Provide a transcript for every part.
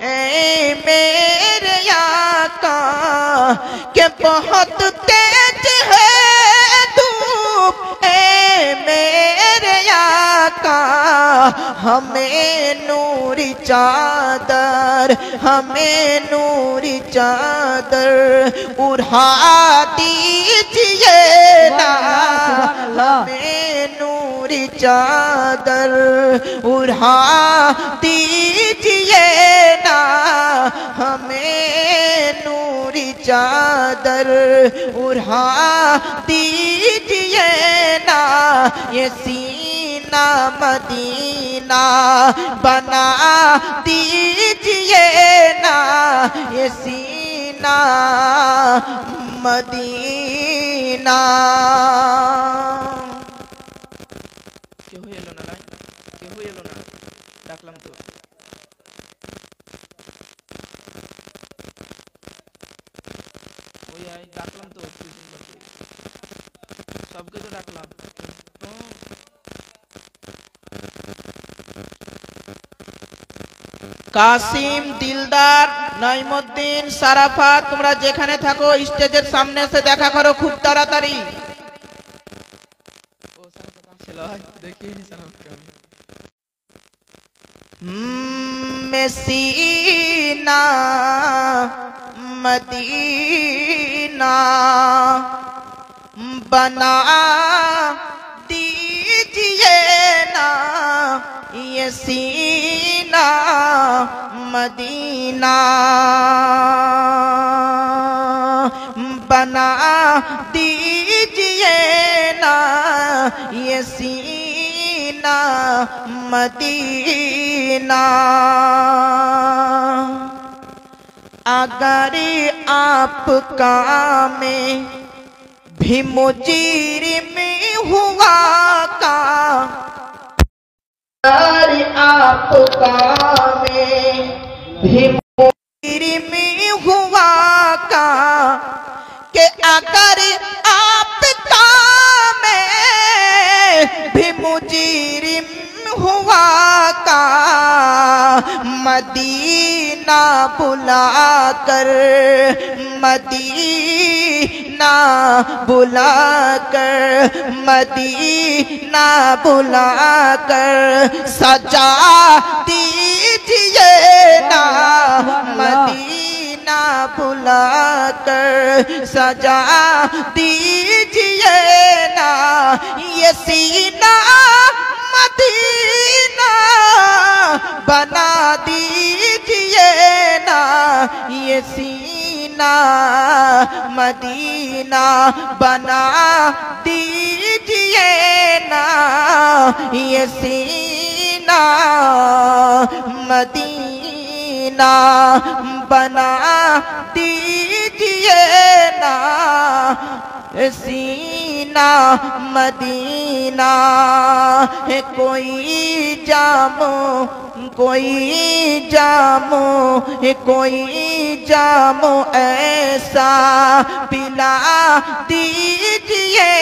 ए मेरे आका के बहुत तेज है धूप, ए मेरे आका हमें नूरी चादर, हमें नूरी चादर उड़ा दीजिए ना, हमें नूरी चादर उड़ा दीजिए ना, हमें नूरी चादर उड़ा दीजिए ना। ये सीना मदीना बना दीजिए ना, ये सीना मदीना। কেউ এলো না, কেউ এলো না, ডাকলাম তো। ওই ডাকলাম তো, সবকে তো ডাকলাম। কাসিম, দিলদার, নাইমুদ্দিন, সারাফাত, তোমরা যেখানে থাকো স্টেজের সামনে এসে দেখা করো খুব তাড়াতাড়ি। मसीना मदीना बना दीजिए ना, ये सीना मदीना बना दीजिए ना, ये सीना मदीना। अगर आपका में भी मुजरिम हुआ का, अगर आपका में भी मुजरिम हुआ का, कि अगर आपका में भी मुजरिम हुआ का, मदीना बुलाकर, मदीना बुलाकर, मदीना बुलाकर सजा दीजिए ना, मदीना बुलाकर सजा दीजिए ना, ये सीना मदीना बना दीजिए ना, ये सीना मदीना बना दीजिए ना, ये सीना मदीना बना दीजिए ना, सीना मदीना। है कोई जामो, कोई जामो, कोई जामो ऐसा पिला दीजिए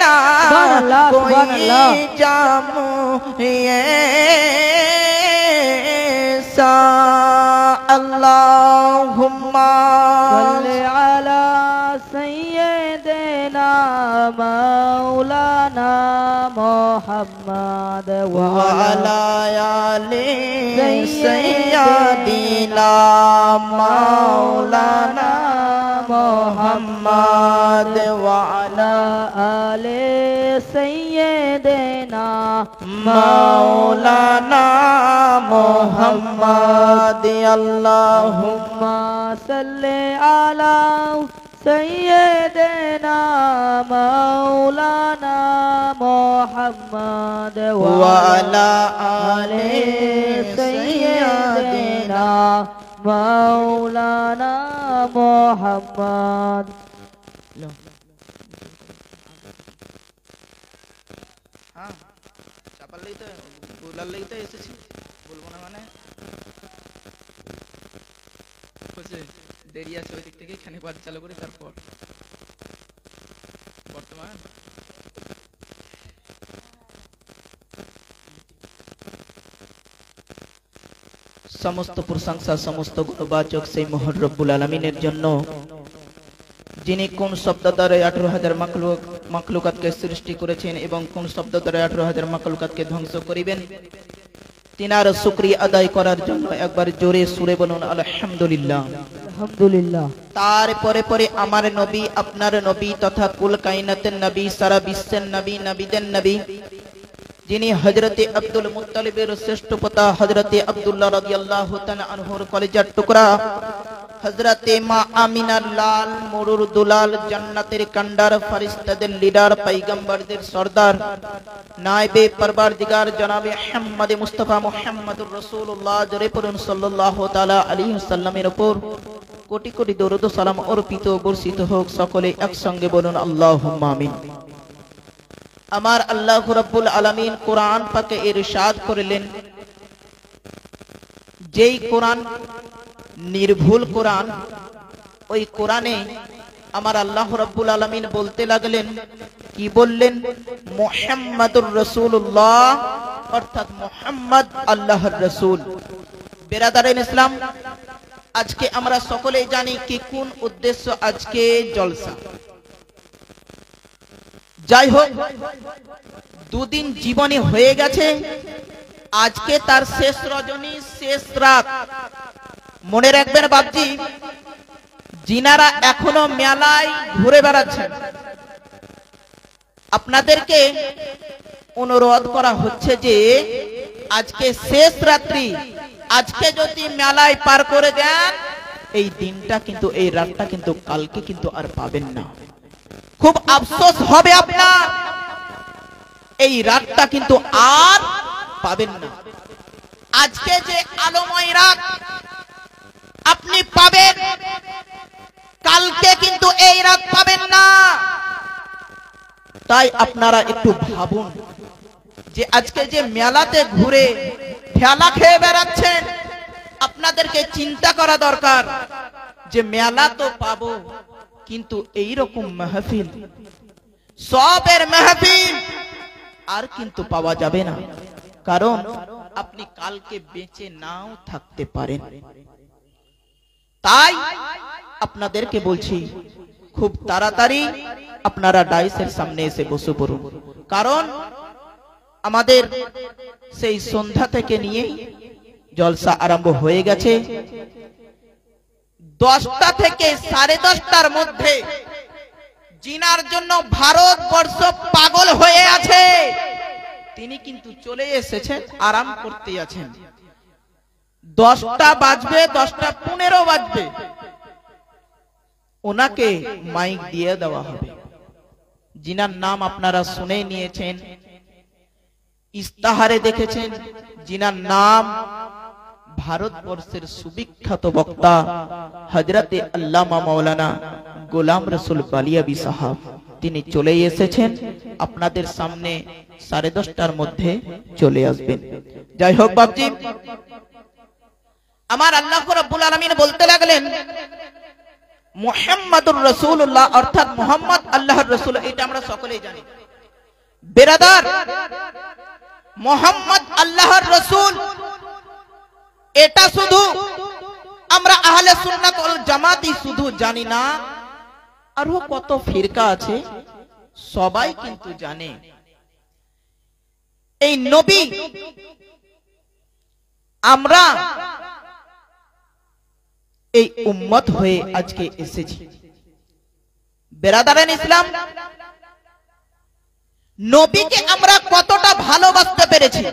ना, कोई जामो ऐसा। अल्लाहुम्मा सल्ली अला सय्यिदना मौलाना मुहम्मद व अला आलि सय्यिदना मौलाना मुहम्मद व अला आलि सय्यिदना मौलाना मुहम्मद। अल्लाहुम्मा सल्ली अला सय्यिदना मौलाना मुहम्मद व अला आलि सय्यिदना मौलाना मुहम्मद। हाँ चापाल लेते बोलार लेते এসেছি বলবো না মানে হচ্ছে দেরি আছে ওই দিক থেকে এখানে বাদ চালু করে তারপর বর্তমান সমস্ত প্রশংসা সমস্ত গুণবাচক সেই মহান রব্বুল আলামিনের জন্য, যিনি কোন শব্দ দ্বারা 18,000 মাখলুকাতকে সৃষ্টি করেছেন এবং কোন শব্দ দ্বারা 18,000 মাখলুকাতকে ধ্বংস করিবেন, তিনার শুকরিয়া আদায় করার জন্য একবার জোরে সুরে বলুন আলহামদুলিল্লাহ। আলহামদুলিল্লাহ। তারপরে পরে আমার নবী, আপনার নবী তথা কুল কায়নাতের নবী, সারা বিশ্বের নবী, নবীদের নবী, যিনি হযরতে আব্দুল মুত্তালিবের শ্রেষ্ঠ পিতা হযরতে আব্দুল্লাহ রাদিয়াল্লাহু তাআলা আনহুর কলিজার টুকরা, হযরতে মা আমিনার লাল মরুর দুলাল, জান্নাতের কান্ডার, ফেরেশতাদের লিডার, পয়গম্বরদের সরদার, নায়েবে পরওয়ারদিগার জনাবে মুহাম্মদ মুস্তাফা মুহাম্মদুর রাসূলুল্লাহ জোরে পড়ুন সাল্লাল্লাহু তাআলা আলাইহি ওয়াসাল্লামের উপর কোটি কোটি দরুদ ও সালাম অর্পিত বর্ষিত হোক। সকলে একসঙ্গে বলুন আল্লাহুম্মা আমিন। আমার আল্লাহ রাব্বুল আলামিন কোরআন পাকে ইরশাদ করলেন, যেই কোরআন নির্ভুল কোরআন, ওই কোরআনে আমার আল্লাহ রাব্বুল আলামিন বলতে লাগলেন, কি বললেন? মুহাম্মাদুর রাসূলুল্লাহ, অর্থাৎ মুহাম্মদ আল্লাহর রাসূল। বেরাদারান ইসলাম, আজকে আমরা সকলেই জানি কি কোন উদ্দেশ্য আজকে জলসা। যাই হোক, দুদিন জীবনে হয়ে গেছে, আজকে তার শেষ রজনী, শেষ রাত। মনে রাখবেন বাপজি, যিনারা এখনো মেলায় ঘুরে বেড়াচ্ছেন, আপনাদেরকে অনুরোধ করা হচ্ছে যে আজকে শেষ রাত্রি, আজকে যদি মেলায় পার করে দেন, এই দিনটা কিন্তু, এই রাতটা কিন্তু কালকে কিন্তু আর পাবেন না। খুব আফসোস হবে আপনার, এই রাতটা কিন্তু আর পাবেন না। আজকে যে আলোময় রাত আপনি পাবেন, কালকে কিন্তু এই রাত পাবেন না। তাই আপনারা একটু ভাবুন যে আজকে যে মেলাতে ঘুরে ঠেলা খেয়ে বেড়াচ্ছেন, আপনাদেরকে চিন্তা করা দরকার যে মেলা তো পাবো, কিন্তু এই রকম মাহফিল, সবের মাহফিল আর কিন্তু পাওয়া যাবে না। কারণ আপনি কালকে বেঁচে নাও থাকতে পারেন। তাই আপনাদেরকে বলছি, খুব তাড়াতাড়ি আপনারা ডাইসের সামনে এসে বসে পড়ুন। কারণ আমাদের সেই সন্ধ্যা থেকে নিয়েই জলসা আরম্ভ হয়ে গেছে। 10টা থেকে 10:30টার মধ্যে জিনার জন্য ভারতবর্ষ পাগল হয়ে আছে, তিনি কিন্তু চলে এসেছেন, আরাম করতে আছেন। 10টা বাজবে, 10:15 বাজবে, ওনাকে মাইক দিয়ে দেওয়া হবে। জিনার নাম আপনারা শুনে নিয়েছেন, ইস্তাহারে দেখেছেন, জিনার নাম ভারতবর্ষের সুবিখ্যাত বক্তা হযরতে আল্লামা মাওলানা গোলাম রসুল বালিয়াবি সাহাব, তিনি চলে এসেছেন। আপনাদের সামনে 10:30টার মধ্যে চলে আসবেন। যাই হোক বাপজি, আমার আল্লাহ রাব্বুল আলামিন বলতে লাগলেন, মুহাম্মাদুর রাসূলুল্লাহ, অর্থাৎ মুহাম্মদ আল্লাহর রাসূল। এটা আমরা সকলেই জানি। বেরাদার, মুহাম্মদ আল্লাহর রাসূল, এটা শুধু আমরা আহলে সুন্নাত ওয়াল জামাতই শুধু জানি না, আরো কত ফিরকা আছে সবাই কিন্তু জানে। এই নবী আমরা এই উম্মত হয়ে আজকে এসেছি। বেরাদারান ইসলাম, নবীকে আমরা কতটা ভালোবাসতে পেরেছি,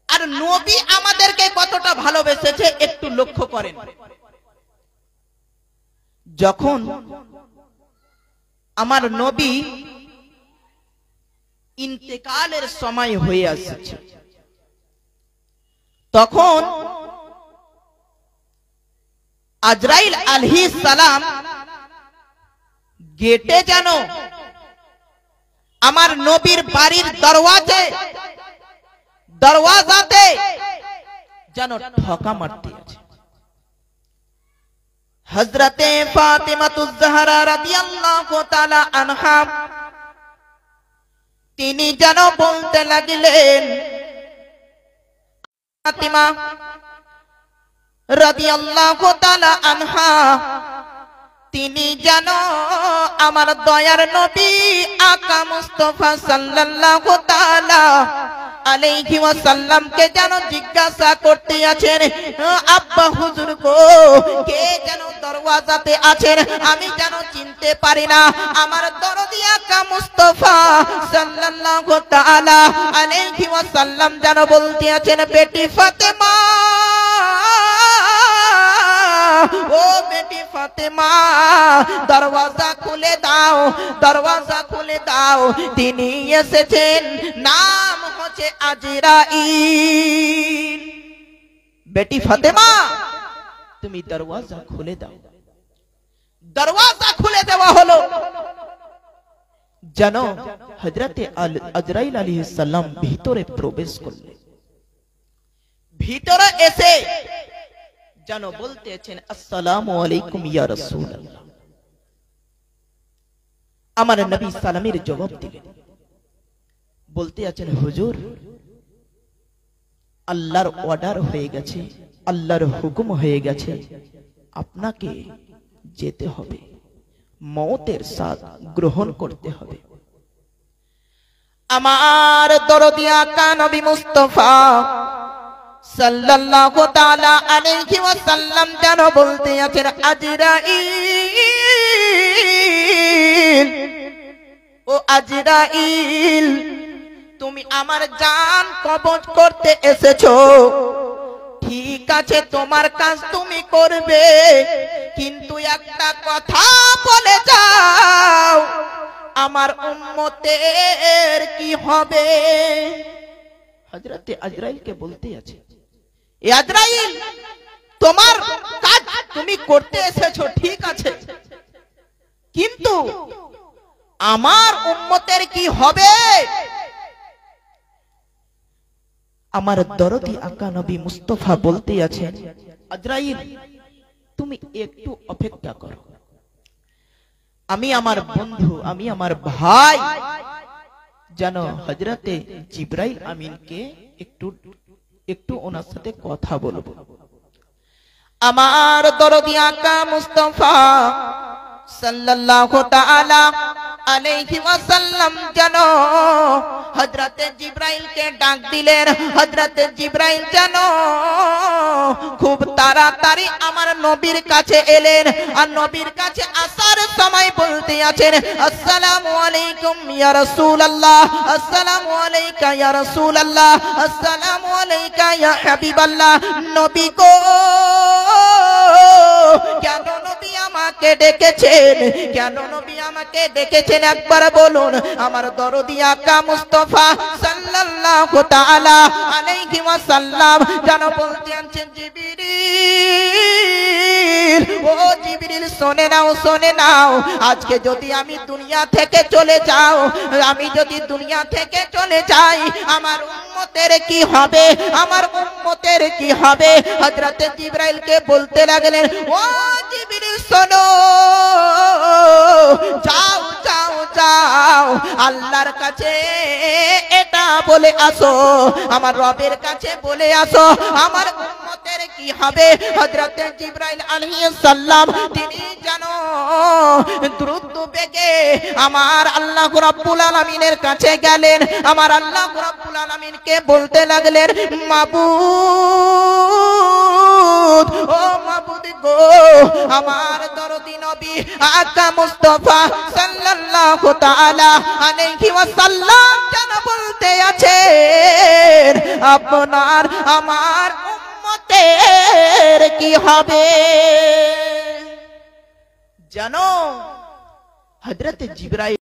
আর নবী আমাদেরকে কতটা ভালোবেসেছে একটু লক্ষ্য করেন। যখন আমার নবী ইন্তেকালের সময় হয়ে আসছে, তখন আজরাইল আলাইহিস সালাম গেটে যেন আমার নবীর বাড়ির দরওয়াজাতে যেন ঠকা মারতে আছে। হযরতে ফাতেমাতুজ জাহরা রাদিয়াল্লাহু তাআলা আনহা, তিনি যেন বলতে লাগলেন, ফাতেমা রাদিয়াল্লাহু তাআলা আনহা তিনি যেন আমার দয়ার নবী আকা মুস্তাফা সাল্লাল্লাহু তাআলা আলাইহি ওয়াসাল্লাম কে যেন জিজ্ঞাসা করতে আছেন, আব্বা হুজুর গো, কে যেন দরওয়াজাতে আছেন, আমি যেন চিনতে পারি না। আমার দরদি আকা মুস্তাফা সাল্লাল্লাহু তাআলা আলাইহি ওয়াসাল্লাম যেন বলতে আছেন, বেটি ফাতেমা, ও বেটি ফাতেমা, দরওয়াজা খুলে দাও, দরওয়াজা খুলে দাও। তিনি এসেছেন, নাম হচ্ছে আজরাইল। বেটি ফাতেমা, তুমি দরওয়াজা খুলে দাও। দরওয়াজা খুলে দেওয়া হলো। যেন হযরতে আজরাইল আলাইহিস সালাম ভিতরে প্রবেশ করলেন। ভিতরে এসে যেন বলতেছেন, আসসালামু আলাইকুম ইয়া রাসূলুল্লাহ। আমার নবী সালামের জবাব দিলেন, বলতে আছেন, হুজুর, আল্লাহর অর্ডার হয়ে গেছে, আল্লাহর হুকুম হয়ে গেছে, আপনাকে যেতে হবে, মওতের স্বাদ গ্রহণ করতে হবে। আমার দরদি আকা নবী মুস্তাফা সাল্লাল্লাহু তাআলা আলাইহি ওয়াসাল্লাম যেন বলতে আছেন, আজরাইল, ও আজরাইল, তুমি আমার জান কবজ করতে এসেছো, ঠিক আছে, তোমার কাজ তুমি করবে, কিন্তু একটা কথা বলে যাও, আমার উম্মতের কি হবে? হযরতে আজরাইলকে বলতে আছে, এ আজরাইল, তোমার কাজ তুমি করতে এসেছো, ঠিক আছে, কিন্তু আমার উম্মতের কি হবে? আমার দরদি আকা নবী মুস্তাফা বলতে আছেন, আজরাইল, তুমি একটু অপেক্ষা করো, আমি আমার বন্ধু, আমি আমার ভাই যেন হযরতে জিবরাইল আমিনকে একটু ওনার সাথে কথা বলবো। আমার দরদি আকা মুস্তাফা সাল্লাল্লাহু তাআলা আলাইহি ওয়াসাল্লাম যেন হযরতে জিবরাইলকে ডাক দিলেন। হযরতে জিবরাইল যেন খুব তাড়াতাড়ি আমার নবীর কাছে এলেন, আর নবীর কাছে আসার সময় বলতে আছেন, আসসালামু আলাইকুম ইয়া রাসূলুল্লাহ, আসসালামু আলাইকা ইয়া রাসূলুল্লাহ, আসসালামু আলাইকা ইয়া হাবিবাল্লাহ। নবী গো, কেন নবী আমাকে ডেকেছেন? কেন নবী আমাকে ডেকেছেন একবার বলুন। আমার দরদি আকা মুস্তাফা সাল্লাল্লাহু তাআলা আলাইহি ওয়াসাল্লাম যেন বলতে আছেন, জিবরিল, ও জিবরিল, শুনে নাও, শুনে নাও, আজকে যদি আমি দুনিয়া থেকে চলে যাও, আমি যদি দুনিয়া থেকে চলে যাই, আমার উম্মতের কি হবে? আমার উম্মতের কি হবে? হযরতে জিবরাইলকে বলতে লাগলেন, ও জিবরিল, শোনো, যাও যাও যাও, আল্লাহর কাছে এটা বলে আসো, আমার রবের কাছে বলে আসো, আমার উম্মতের কি হবে? হযরতে জিবরাইল আলাইহিস সালাম তিনি জানো দ্রুত বেগে আমার আল্লাহ রাব্বুল আলামিনের কাছে গেলেন। আমার আল্লাহ রাব্বুল আলামিনকে বলতে লাগলেন, মাবুদ, ও মাবুদ গো, আমার দরদি নবী আকা মুস্তাফা সাল্লাল্লাহু তাআলা আলাইহি ওয়াসাল্লাম যেন বলতে আছেন, আপনার আমার উম্মতের কি হবে? জানো হযরতে জিবরাইল